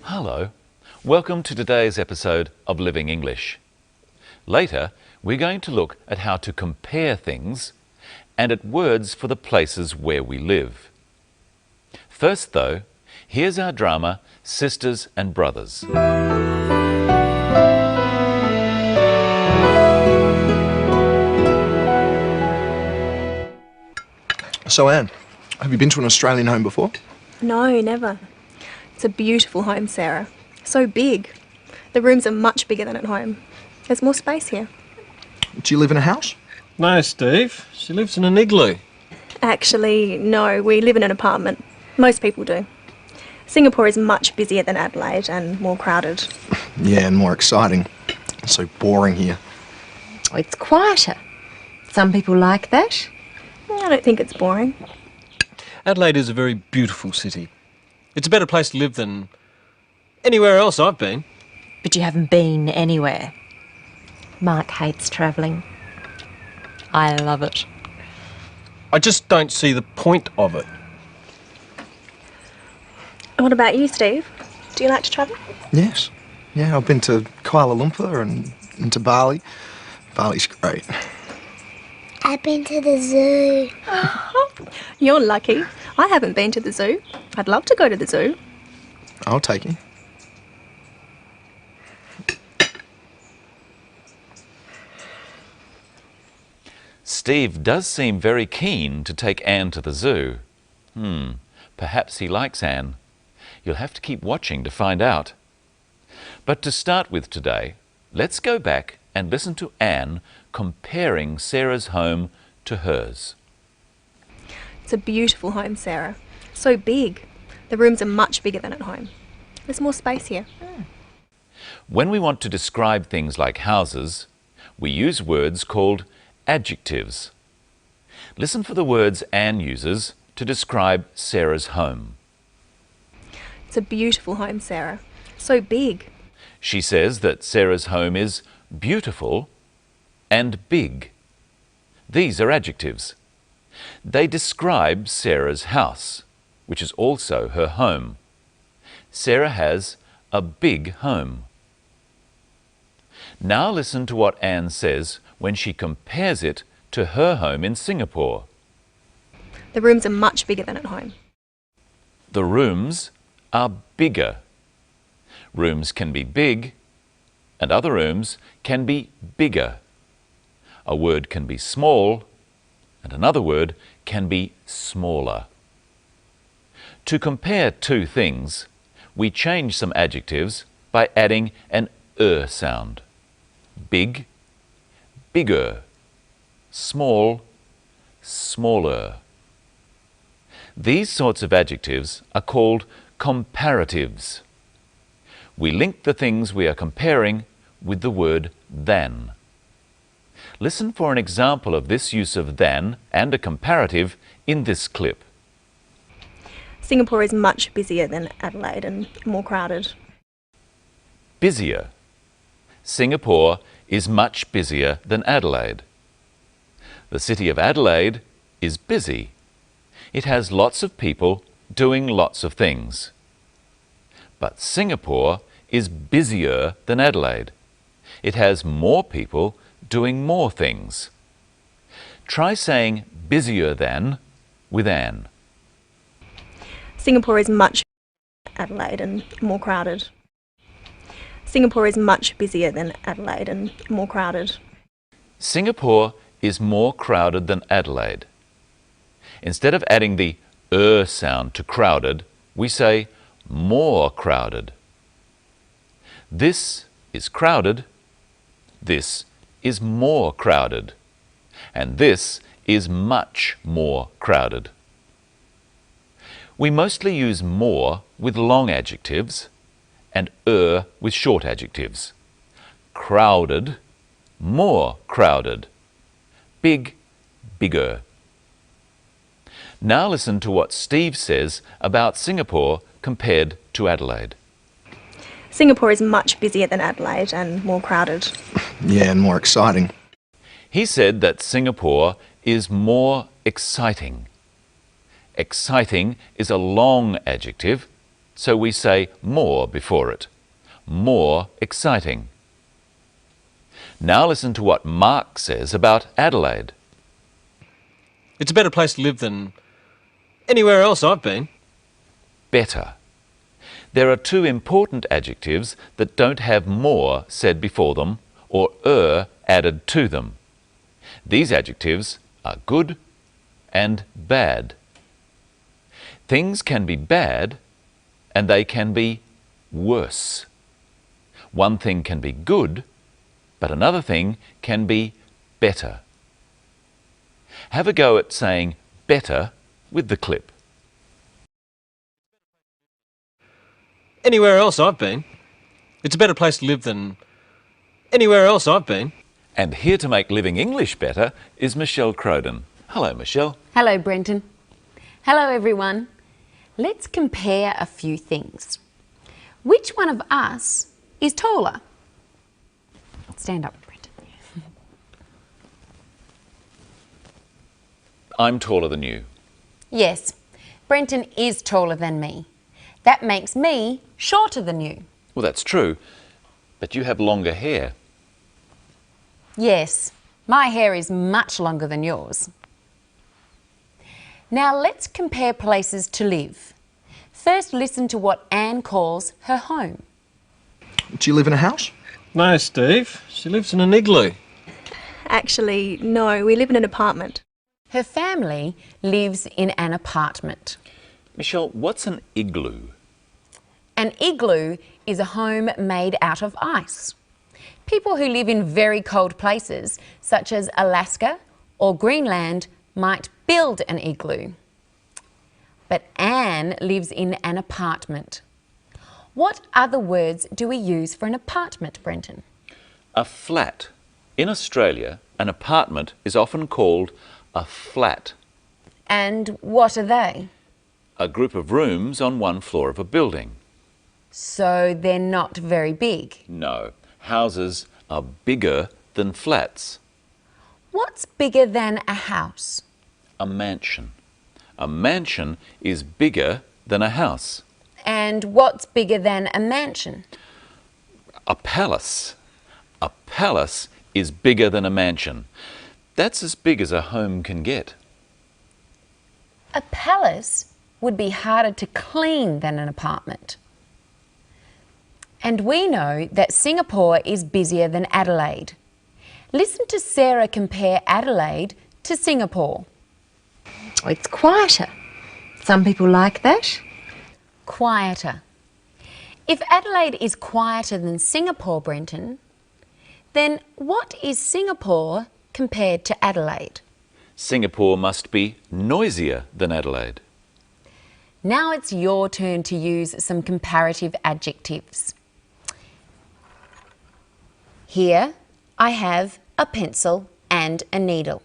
Hello, welcome to today's episode of Living English. Later, we're going to look at how to compare things and at words for the places where we live. First though, here's our drama, Sisters and Brothers. So Anne, have you been to an Australian home before? No, never. It's a beautiful home, Sarah. So big. The rooms are much bigger than at home. There's more space here. Do you live in a house? No, Steve. She lives in an igloo. Actually, no, we live in an apartment. Most people do. Singapore is much busier than Adelaide and more crowded. Yeah, and more exciting. It's so boring here. It's quieter. Some people like that. I don't think it's boring. Adelaide is a very beautiful city. It's a better place to live than anywhere else I've been. But you haven't been anywhere. Mark hates travelling. I love it. I just don't see the point of it. What about you, Steve? Do you like to travel? Yes. Yeah, I've been to Kuala Lumpur and to Bali. Bali's great. I've been to the zoo. You're lucky. I haven't been to the zoo. I'd love to go to the zoo. I'll take you. Steve does seem very keen to take Anne to the zoo. Perhaps he likes Anne. You'll have to keep watching to find out. But to start with today, let's go back and listen to Anne comparing Sarah's home to hers. It's a beautiful home, Sarah. So big. The rooms are much bigger than at home. There's more space here. When we want to describe things like houses, we use words called adjectives. Listen for the words Anne uses to describe Sarah's home. It's a beautiful home, Sarah. So big. She says that Sarah's home is beautiful and big. These are adjectives. They describe Sarah's house, which is also her home. Sarah has a big home. Now listen to what Anne says when she compares it to her home in Singapore. The rooms are much bigger than at home. The rooms are bigger. Rooms can be big, and other rooms can be bigger. A word can be small, and another word can be smaller. To compare two things, we change some adjectives by adding an sound. Big, bigger. Small, smaller. These sorts of adjectives are called comparatives. We link the things we are comparing with the word than. Listen for an example of this use of than and a comparative in this clip. Singapore is much busier than Adelaide and more crowded. Busier. Singapore is much busier than Adelaide. The city of Adelaide is busy. It has lots of people doing lots of things. But Singapore is busier than Adelaide. It has more people doing more things. Try saying busier than with Anne. Singapore is much busier than Adelaide and more crowded. Singapore is much busier than Adelaide and more crowded. Singapore is more crowded than Adelaide. Instead of adding the sound to crowded, we say more crowded. This is crowded. This is more crowded. And this is much more crowded. We mostly use more with long adjectives and with short adjectives. Crowded, more crowded. Big, bigger. Now listen to what Steve says about Singapore compared to Adelaide. Singapore is much busier than Adelaide and more crowded. Yeah, and more exciting. He said that Singapore is more exciting. Exciting is a long adjective so we say more before it. More exciting. Now listen to what Mark says about Adelaide. It's a better place to live than anywhere else I've been. Better. There are two important adjectives that don't have more said before them or added to them. These adjectives are good and bad. Things can be bad and they can be worse. One thing can be good, but another thing can be better. Have a go at saying better with the clip. Anywhere else I've been. It's a better place to live than anywhere else I've been. And here to make living English better is Michelle Crowden. Hello, Michelle. Hello, Brenton. Hello, everyone. Let's compare a few things. Which one of us is taller? Stand up, Brenton. I'm taller than you. Yes, Brenton is taller than me. That makes me shorter than you. Well, that's true, but you have longer hair. Yes, my hair is much longer than yours. Now let's compare places to live. First, listen to what Anne calls her home. Do you live in a house? No, Steve. She lives in an igloo. Actually, no, we live in an apartment. Her family lives in an apartment. Michelle, what's an igloo? An igloo is a home made out of ice. People who live in very cold places, such as Alaska or Greenland, might build an igloo. But Anne lives in an apartment. What other words do we use for an apartment, Brenton? A flat. In Australia, an apartment is often called a flat. And what are they? A group of rooms on one floor of a building. So they're not very big. No, houses are bigger than flats. What's bigger than a house? A mansion. A mansion is bigger than a house. And what's bigger than a mansion? A palace. A palace is bigger than a mansion. That's as big as a home can get. A palace would be harder to clean than an apartment. And we know that Singapore is busier than Adelaide. Listen to Sarah compare Adelaide to Singapore. It's quieter. Some people like that. Quieter. If Adelaide is quieter than Singapore, Brenton, then what is Singapore compared to Adelaide? Singapore must be noisier than Adelaide. Now it's your turn to use some comparative adjectives. Here I have a pencil and a needle.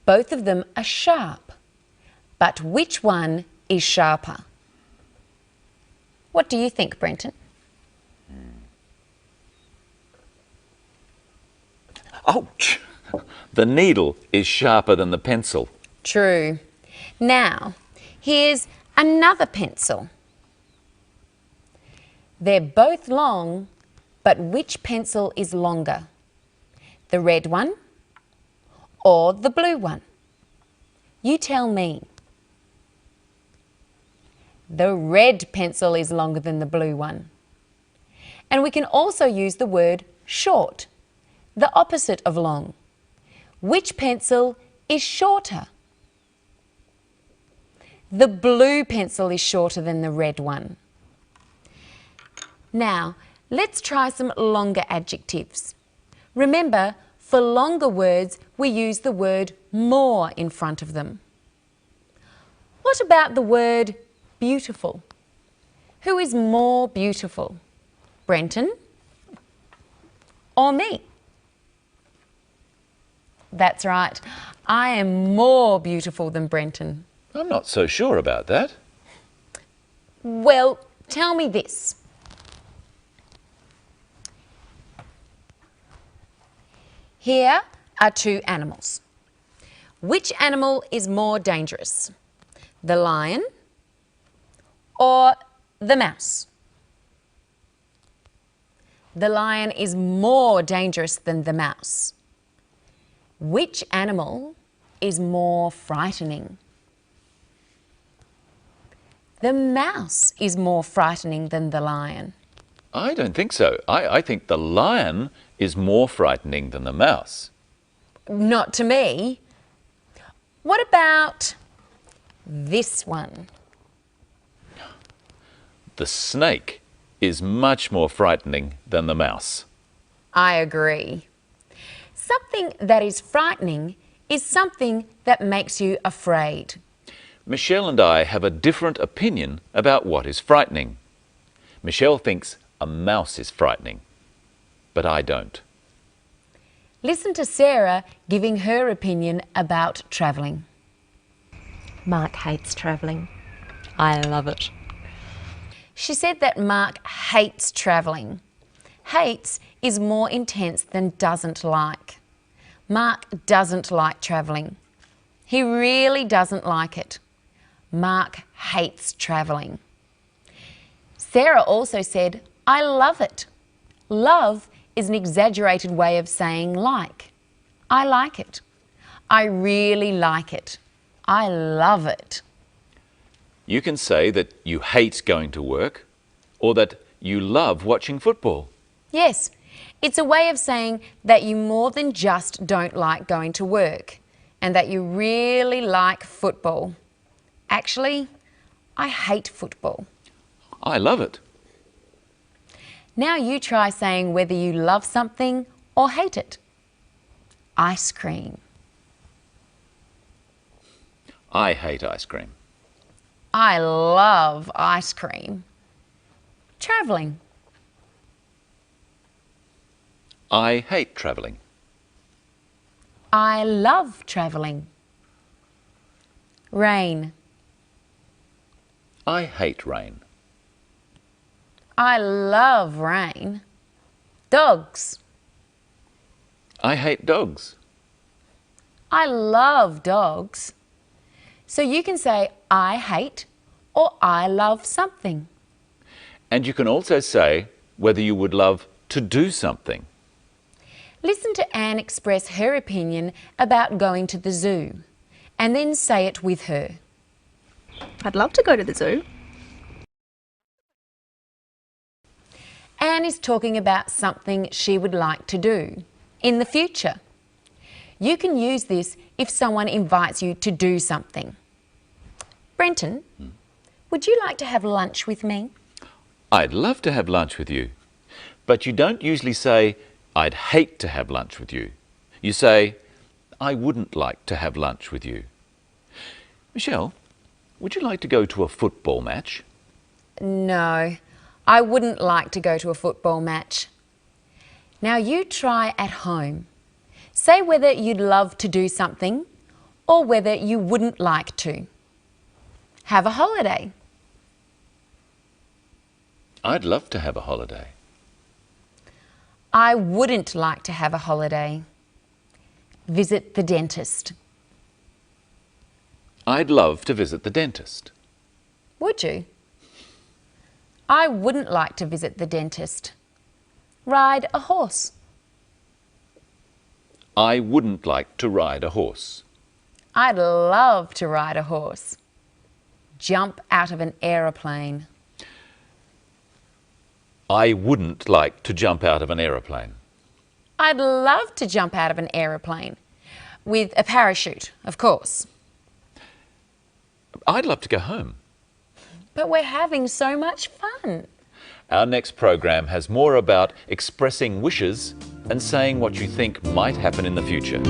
Both of them are sharp, but which one is sharper? What do you think, Brenton? Ouch! The needle is sharper than the pencil. True. Now, here's another pencil. They're both long, but which pencil is longer? The red one or the blue one? You tell me. The red pencil is longer than the blue one. And we can also use the word short, the opposite of long. Which pencil is shorter? The blue pencil is shorter than the red one. Now, let's try some longer adjectives. Remember, for longer words, we use the word more in front of them. What about the word beautiful? Who is more beautiful? Brenton or me? That's right. I am more beautiful than Brenton. I'm not so sure about that. Well, tell me this. Here are two animals. Which animal is more dangerous? The lion or the mouse. The lion is more dangerous than the mouse. Which animal is more frightening? The mouse is more frightening than the lion. I don't think so. I think the lion is more frightening than the mouse. Not to me. What about this one? The snake is much more frightening than the mouse. I agree. Something that is frightening is something that makes you afraid. Michelle and I have a different opinion about what is frightening. Michelle thinks a mouse is frightening, but I don't. Listen to Sarah giving her opinion about travelling. Mark hates travelling. I love it. She said that Mark hates travelling. Hates is more intense than doesn't like. Mark doesn't like travelling. He really doesn't like it. Mark hates travelling. Sarah also said, I love it. Love is an exaggerated way of saying like. I like it. I really like it. I love it. You can say that you hate going to work or that you love watching football. Yes, it's a way of saying that you more than just don't like going to work and that you really like football. Actually, I hate football. I love it. Now you try saying whether you love something or hate it. Ice cream. I hate ice cream. I love ice cream. Travelling. I hate travelling. I love travelling. Rain. I hate rain. I love rain. Dogs. I hate dogs. I love dogs. So you can say I hate or I love something. And you can also say whether you would love to do something. Listen to Anne express her opinion about going to the zoo and then say it with her. I'd love to go to the zoo. Anne is talking about something she would like to do in the future. You can use this if someone invites you to do something. Brenton, would you like to have lunch with me? I'd love to have lunch with you. But you don't usually say, I'd hate to have lunch with you. You say, I wouldn't like to have lunch with you. Michelle, would you like to go to a football match? No, I wouldn't like to go to a football match. Now you try at home. Say whether you'd love to do something or whether you wouldn't like to. Have a holiday. I'd love to have a holiday. I wouldn't like to have a holiday. Visit the dentist. I'd love to visit the dentist. Would you? I wouldn't like to visit the dentist. Ride a horse. I wouldn't like to ride a horse. I'd love to ride a horse. Jump out of an aeroplane. I wouldn't like to jump out of an aeroplane. I'd love to jump out of an aeroplane. With a parachute, of course. I'd love to go home. But we're having so much fun. Our next program has more about expressing wishes and saying what you think might happen in the future.